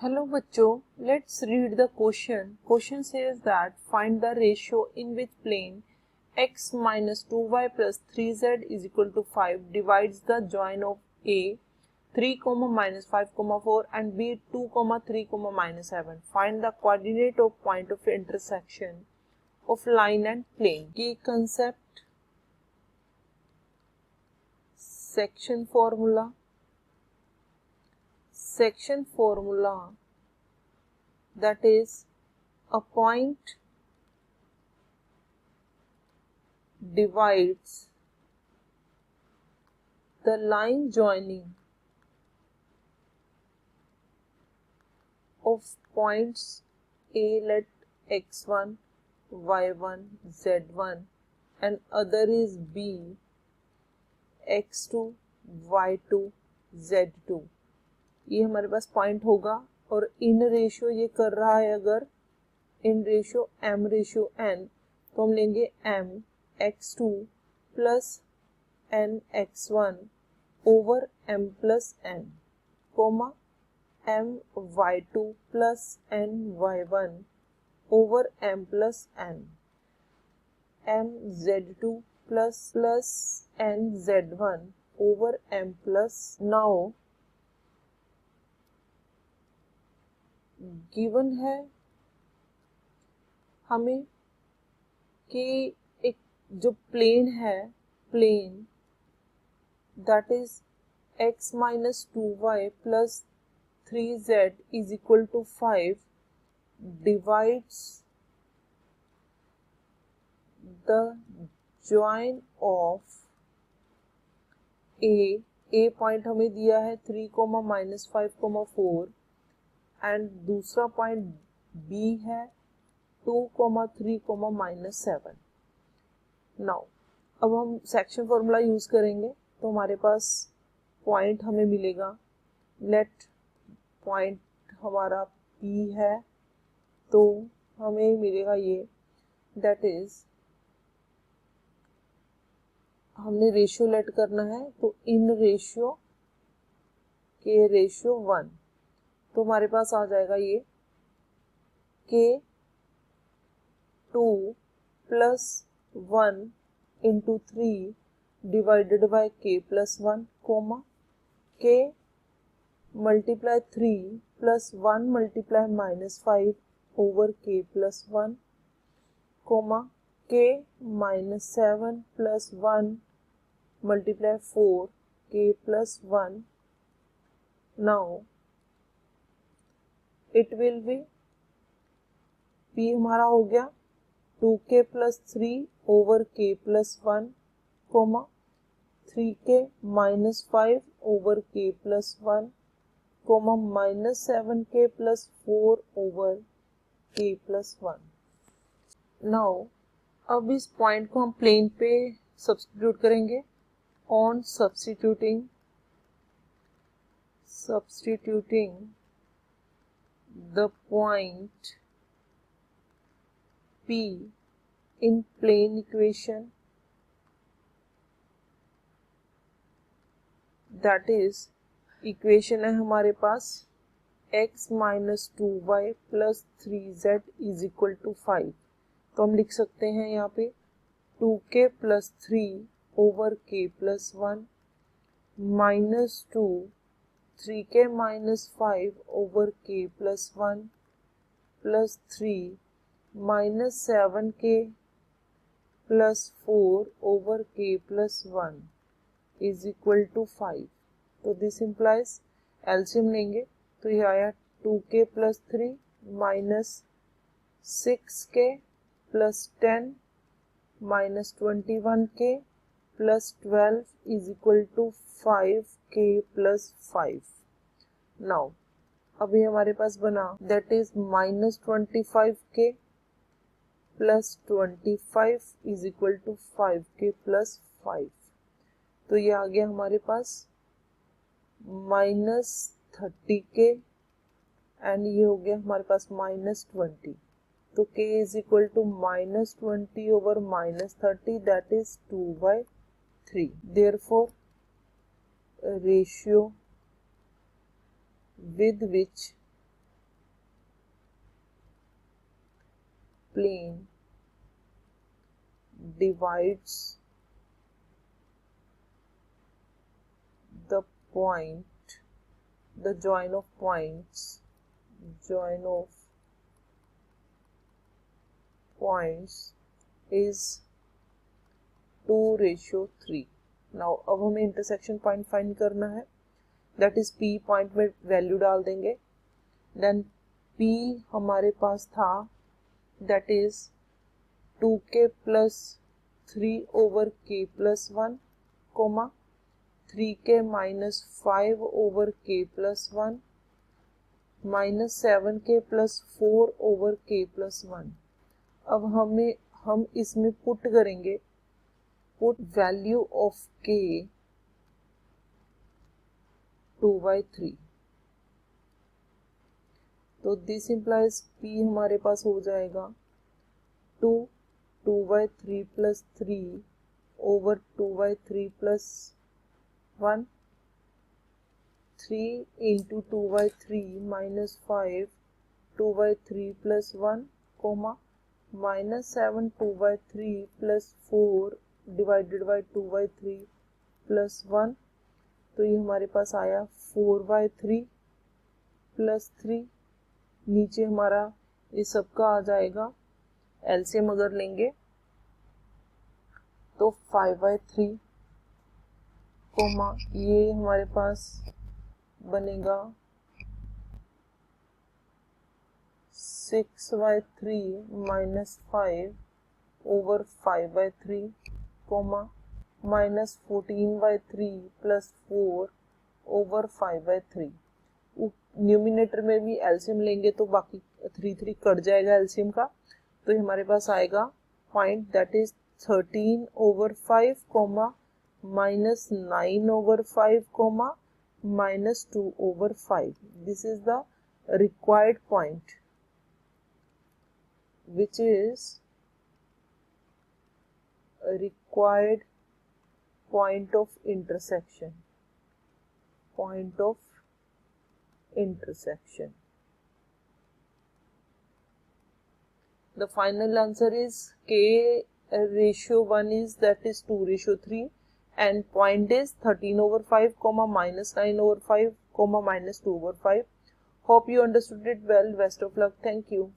Hello बच्चों, let's read the question. Question says that find the ratio in which plane x minus 2y plus 3z is equal to 5 divides the join of a 3, minus 5, 4 and b 2, 3, minus 7. Find the coordinate of point of intersection of line and plane. Key concept, section formula that is a point divides the line joining of points A, let x1, y1, z1 and other is B, x2, y2, z2. ये हमारे पास point होगा और in ratio ये कर रहा है, अगर in ratio m ratio n तो हम लेंगे m x2 plus n x1 over m plus n comma m y2 plus n y1 over m plus n m z2 plus n z1 over m plus. Now given है हमें कि एक जो plane है, plane that is x minus 2y plus 3z is equal to 5 divides the join of a point हमें दिया है 3, minus 5, 4 and दूसरा पॉइंट बी है 2, 3, माइनस 7. नाउ अब हम सेक्शन फॉर्मूला यूज करेंगे तो हमारे पास पॉइंट हमें मिलेगा, लेट पॉइंट हमारा पी है तो हमें मिलेगा ये, दैट इज हमने रेशियो लेट करना है तो इन रेशियो के रेशियो 1 तो हमारे पास आ जाएगा ये k 2 plus 1 into 3 divided by k plus 1 comma k multiply 3 plus 1 multiply minus 5 over k plus 1 comma k minus 7 plus 1 multiply 4 k plus 1. Now it will be p हमारा हो गया 2k plus 3 over k plus 1 comma 3k minus 5 over k plus 1 comma minus 7k plus 4 over k plus 1. Now अब इस point को हम plane पे substitute करेंगे. On substituting the point P in plane equation, that is equation है हमारे पास x minus 2y plus 3z is equal to 5. तो हम लिख सकते हैं यहाँ पे 2k plus 3 over k plus 1 minus 2 3k minus 5 over k plus 1 plus 3 minus 7k plus 4 over k plus 1 is equal to 5. तो दिस इम्प्लाइज एलसीएम लेंगे तो ये आया 2k plus 3 minus 6k plus 10 minus 21k plus 12 is equal to 5k plus 5. Now अभी हमारे पास बना that is minus 25k plus 25 is equal to 5k plus 5. तो ये आ गया हमारे पास माइनस 30k एंड ये हो गया हमारे पास माइनस 20. तो k is equal to minus 20 over minus 30 that is 2/3. Therefore ratio with which plane divides the join of points is 2:3. Now अब हमें इंटरसेक्शन पॉइंट फाइंड करना है, दैट इज P पॉइंट में वैल्यू डाल देंगे, देन P हमारे पास था that is 2k + 3/k+1, 3k - 5/k+1 -7k + 4/k+1। अब हम इसमें पुट करेंगे, पुट वैल्यू ऑफ k 2/3, तो दिस इम्प्लाइज p हमारे पास हो जाएगा 2/3 + 3/2/3+1, 3 × 2/3 - 5 2/3+1, -7 2/3 + 4 / 2/3+1, तो ये हमारे पास आया 4/3 + 3। नीचे हमारा इस सब का आ जाएगा, एलसीएम अगर लेंगे तो 5/3, ये हमारे पास बनेगा 6/3 - 5/5/3, -14/3 + 4/5/3। न्यूमिनेटर में भी एलसीएम लेंगे तो बाकी 3 कट जाएगा एलसीएम का, तो ये हमारे पास आएगा point that is 13/5, -9/5, -2/5। This is the required point, which is a required point of intersection. The final answer is k/1 is that is 2:3, and point is 13/5, -9/5, -2/5. Hope you understood it well. Best of luck. Thank you.